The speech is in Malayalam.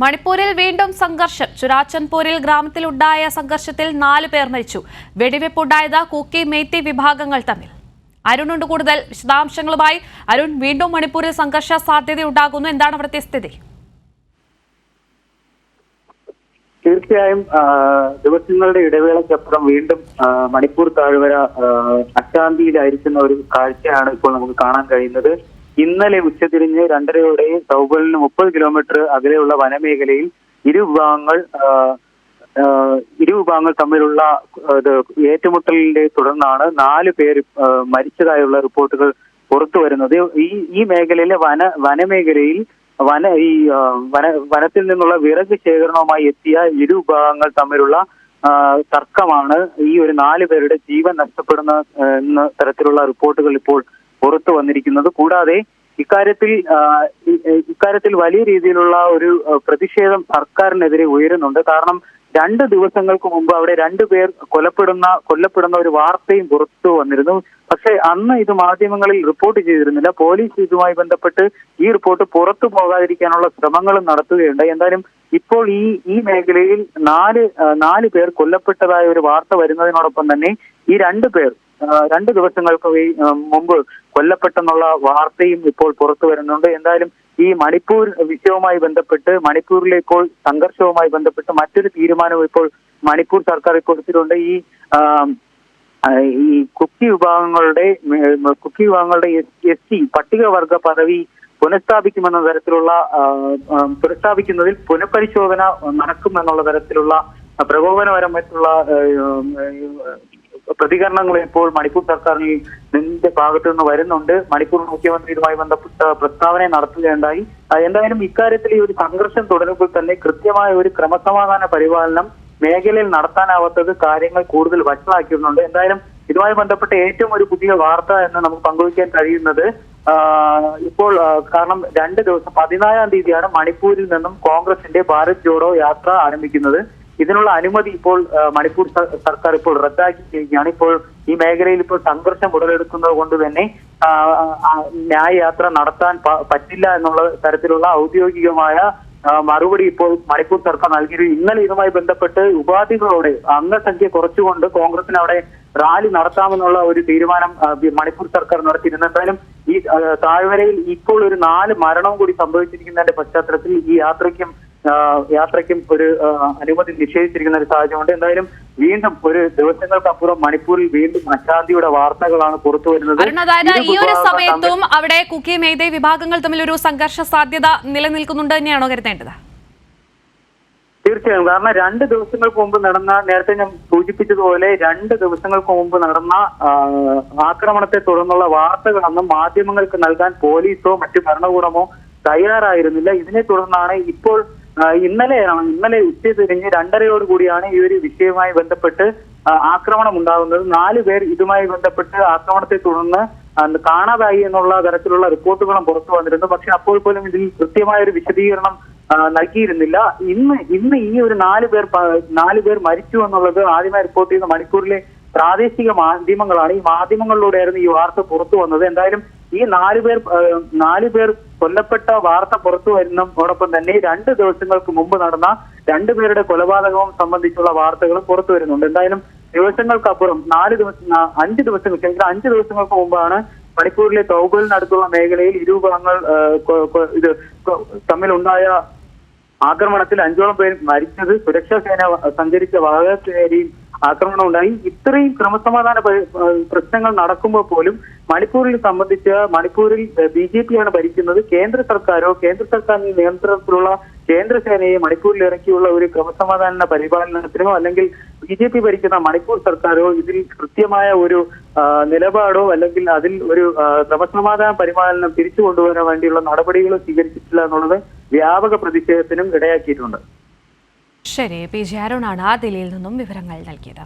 മണിപ്പൂരിൽ വീണ്ടും സംഘർഷം. ചുരാചൻപൂരിൽ ഗ്രാമത്തിലുണ്ടായ സംഘർഷത്തിൽ 4 പേർ മരിച്ചു. വെടിവെപ്പുണ്ടായത് കുക്കി മേത്തി വിഭാഗങ്ങൾ തമ്മിൽ. അരുണുണ്ട് കൂടുതൽ വിശദാംശങ്ങളുമായി. അരുൺ, വീണ്ടും മണിപ്പൂരിൽ സംഘർഷ സാധ്യതയുണ്ടാകുന്നു. എന്താണ് അവിടുത്തെ സ്ഥിതി? തീർച്ചയായും ദിവസങ്ങളുടെ ഇടവേളയ്ക്കപ്പുറം വീണ്ടും മണിപ്പൂർ താഴ്വര അശാന്തിയിലായിരിക്കുന്ന ഒരു കാഴ്ചയാണ് ഇപ്പോൾ നമുക്ക് കാണാൻ കഴിയുന്നത്. ഇന്നലെ ഉച്ചതിരിഞ്ഞ് 2:30 തൗബലിന് 30 കിലോമീറ്റർ അകലെയുള്ള വനമേഖലയിൽ ഇരു വിഭാഗങ്ങൾ തമ്മിലുള്ള ഏറ്റുമുട്ടലിനെ തുടർന്നാണ് 4 പേര് മരിച്ചതായുള്ള റിപ്പോർട്ടുകൾ പുറത്തു വരുന്നത്. ഈ മേഖലയിലെ വനമേഖലയിൽ വനത്തിൽ നിന്നുള്ള വിറക് ശേഖരണവുമായി എത്തിയ ഇരു വിഭാഗങ്ങൾ തമ്മിലുള്ള തർക്കമാണ് ഈ ഒരു 4 പേരുടെ ജീവൻ നഷ്ടപ്പെടുന്ന തരത്തിലുള്ള റിപ്പോർട്ടുകൾ ഇപ്പോൾ പുറത്തു വന്നിരിക്കുന്നത്. കൂടാതെ ഇക്കാര്യത്തിൽ വലിയ രീതിയിലുള്ള ഒരു പ്രതിഷേധം സർക്കാരിനെതിരെ ഉയരുന്നുണ്ട്. കാരണം 2 ദിവസങ്ങൾക്ക് മുമ്പ് അവിടെ 2 പേർ കൊല്ലപ്പെടുന്ന ഒരു വാർത്തയും പുറത്തു വന്നിരുന്നു. പക്ഷെ അന്ന് ഇത് മാധ്യമങ്ങളിൽ റിപ്പോർട്ട് ചെയ്തിരുന്നില്ല. പോലീസ് ഇതുമായി ബന്ധപ്പെട്ട് ഈ റിപ്പോർട്ട് പുറത്തു പോകാതിരിക്കാനുള്ള ശ്രമങ്ങളും നടത്തുകയുണ്ടായി. എന്തായാലും ഇപ്പോൾ ഈ മേഖലയിൽ 4 പേർ കൊല്ലപ്പെട്ടതായ ഒരു വാർത്ത വരുന്നതിനോടൊപ്പം തന്നെ ഈ 2 പേർ 2 ദിവസങ്ങൾക്ക് മുമ്പ് കൊല്ലപ്പെട്ടെന്നുള്ള വാർത്തയും ഇപ്പോൾ പുറത്തു വരുന്നുണ്ട്. എന്തായാലും ഈ മണിപ്പൂർ വിഷയവുമായി ബന്ധപ്പെട്ട് മണിപ്പൂരിലെ ഇപ്പോൾ സംഘർഷവുമായി ബന്ധപ്പെട്ട് മറ്റൊരു തീരുമാനം ഇപ്പോൾ മണിപ്പൂർ സർക്കാർ കൊടുത്തിട്ടുണ്ട്. ഈ കുക്കി വിഭാഗങ്ങളുടെ SC പട്ടികവർഗ പദവി പുനഃസ്ഥാപിക്കുന്നതിൽ പുനഃപരിശോധന നടക്കുമെന്നുള്ള തരത്തിലുള്ള പ്രകോപനപരമായിട്ടുള്ള പ്രതികരണങ്ങൾ ഇപ്പോൾ മണിപ്പൂർ സർക്കാരിന്റെ ഭാഗത്തു നിന്ന് വരുന്നുണ്ട്. മണിപ്പൂർ മുഖ്യമന്ത്രി ഇതുമായി ബന്ധപ്പെട്ട പ്രസ്താവന നടത്തുകയുണ്ടായി. എന്തായാലും ഇക്കാര്യത്തിൽ ഈ ഒരു സംഘർഷം തുടരുമ്പോൾ തന്നെ കൃത്യമായ ഒരു ക്രമസമാധാന പരിപാലനം മേഖലയിൽ നടത്താനാവാത്തത് കാര്യങ്ങൾ കൂടുതൽ വഷളാക്കിയിരുന്നുണ്ട്. എന്തായാലും ഇതുമായി ബന്ധപ്പെട്ട ഏറ്റവും ഒരു പുതിയ വാർത്ത എന്ന് നമുക്ക് പങ്കുവയ്ക്കാൻ കഴിയുന്നത് ഇപ്പോൾ കാരണം 2 ദിവസം 14-ാം തീയതിയാണ് മണിപ്പൂരിൽ നിന്നും കോൺഗ്രസിന്റെ ഭാരത് ജോഡോ യാത്ര ആരംഭിക്കുന്നത്. ഇതിനുള്ള അനുമതി ഇപ്പോൾ മണിപ്പൂർ സർക്കാർ ഇപ്പോൾ റദ്ദാക്കിയിരിക്കുകയാണ്. ഇപ്പോൾ ഈ മേഖലയിൽ ഇപ്പോൾ സംഘർഷം ഉടലെടുക്കുന്നത് കൊണ്ട് തന്നെ ന്യായയാത്ര നടത്താൻ പറ്റില്ല എന്നുള്ള തരത്തിലുള്ള ഔദ്യോഗികമായ മറുപടി ഇപ്പോൾ മണിപ്പൂർ സർക്കാർ നൽകിയിരുന്നു. ഇന്നലെ ഇതുമായി ബന്ധപ്പെട്ട് ഉപാധികളോടെ അംഗസംഖ്യ കുറച്ചുകൊണ്ട് കോൺഗ്രസിന് അവിടെ റാലി നടത്താമെന്നുള്ള ഒരു തീരുമാനം മണിപ്പൂർ സർക്കാർ നടത്തിയിരുന്നു. എന്തായാലും ഈ താഴ്വരയിൽ ഇപ്പോൾ ഒരു 4 മരണവും കൂടി സംഭവിച്ചിരിക്കുന്നതിന്റെ പശ്ചാത്തലത്തിൽ ഈ യാത്രയ്ക്കും ഒരു അനുമതി നിഷേധിച്ചിരിക്കുന്ന ഒരു സാഹചര്യമുണ്ട്. എന്തായാലും വീണ്ടും ഒരു ദിവസങ്ങൾക്കപ്പുറം മണിപ്പൂരിൽ വീണ്ടും അശാന്തിയുടെ വാർത്തകളാണ് പുറത്തു വരുന്നത്. അതായത് ഈ ഒരു സമയത്തും അവിടെ കുക്കി മേത്തെ വിഭാഗങ്ങൾ തമ്മിൽ ഒരു സംഘർഷ സാധ്യത നിലനിൽക്കുന്നുണ്ട് തന്നെയാണോ കരുതേണ്ടത്? തീർച്ചയായും. കാരണം 2 ദിവസങ്ങൾക്ക് മുമ്പ് നടന്ന, നേരത്തെ ഞാൻ സൂചിപ്പിച്ചതുപോലെ 2 ദിവസങ്ങൾക്ക് മുമ്പ് നടന്ന ആക്രമണത്തെ തുടർന്നുള്ള വാർത്തകളൊന്നും മാധ്യമങ്ങൾക്ക് നൽകാൻ പോലീസോ മറ്റു ഭരണകൂടമോ തയ്യാറായിരുന്നില്ല. ഇതിനെ തുടർന്നാണ് ഇപ്പോൾ ഇന്നലെ ഉച്ചതിരിഞ്ഞ് 2:30 കൂടിയാണ് ഈ ഒരു വിഷയവുമായി ബന്ധപ്പെട്ട് ആക്രമണം ഉണ്ടാകുന്നത്. 4 പേർ ഇതുമായി ബന്ധപ്പെട്ട് ആക്രമണത്തെ തുടർന്ന് കാണാതായി എന്നുള്ള തരത്തിലുള്ള റിപ്പോർട്ടുകളും പുറത്തു വന്നിരുന്നു. പക്ഷെ അപ്പോൾ പോലും ഇതിൽ കൃത്യമായ ഒരു വിശദീകരണം നൽകിയിരുന്നില്ല. ഇന്ന് ഈ ഒരു 4 പേർ മരിച്ചു എന്നുള്ളത് ആദ്യമായി റിപ്പോർട്ട് ചെയ്യുന്ന മണിപ്പൂരിലെ പ്രാദേശിക മാധ്യമങ്ങളാണ്. ഈ മാധ്യമങ്ങളിലൂടെയായിരുന്നു ഈ വാർത്ത പുറത്തു വന്നത്. എന്തായാലും ഈ 4 പേർ കൊല്ലപ്പെട്ട വാർത്ത പുറത്തു വരുന്നതോടൊപ്പം തന്നെ 2 ദിവസങ്ങൾക്ക് മുമ്പ് നടന്ന 2 പേരുടെ കൊലപാതകവും സംബന്ധിച്ചുള്ള വാർത്തകളും പുറത്തു വരുന്നുണ്ട്. എന്തായാലും ദിവസങ്ങൾക്കപ്പുറം 5 ദിവസങ്ങൾക്ക് മുമ്പാണ് മണിപ്പൂരിലെ തൗബലിനടുത്തുള്ള മേഖലയിൽ ഇരു വിഭാഗങ്ങൾ തമ്മിലുണ്ടായ ആക്രമണത്തിൽ 5ഓളം പേർ മരിച്ചത്. സുരക്ഷാ സേന സഞ്ചരിച്ച വാഹനത്തിനേരെയും ആക്രമണം ഉണ്ടായി. ഇത്രയും ക്രമസമാധാന പ്രശ്നങ്ങൾ നടക്കുമ്പോൾ പോലും മണിപ്പൂരിൽ BJP ആണ് ഭരിക്കുന്നത്. കേന്ദ്ര സർക്കാരിന്റെ നിയന്ത്രണത്തിലുള്ള കേന്ദ്രസേനയെ മണിപ്പൂരിൽ ഇറക്കിയുള്ള ഒരു ക്രമസമാധാന പരിപാലനത്തിനോ അല്ലെങ്കിൽ BJP ഭരിക്കുന്ന മണിപ്പൂർ സർക്കാരോ ഇതിൽ കൃത്യമായ ഒരു നിലപാടോ അല്ലെങ്കിൽ അതിൽ ഒരു ക്രമസമാധാന പരിപാലനം തിരിച്ചു കൊണ്ടുവരാൻ വേണ്ടിയുള്ള നടപടികൾ സ്വീകരിച്ചിട്ടില്ല എന്നുള്ളത് വ്യാപക പ്രതിഷേധത്തിനും ഇടയാക്കിയിട്ടുണ്ട്. ശരി, പി ജെ അരുണാണ് ദില്ലിയിൽ നിന്നും വിവരങ്ങൾ നൽകിയത്.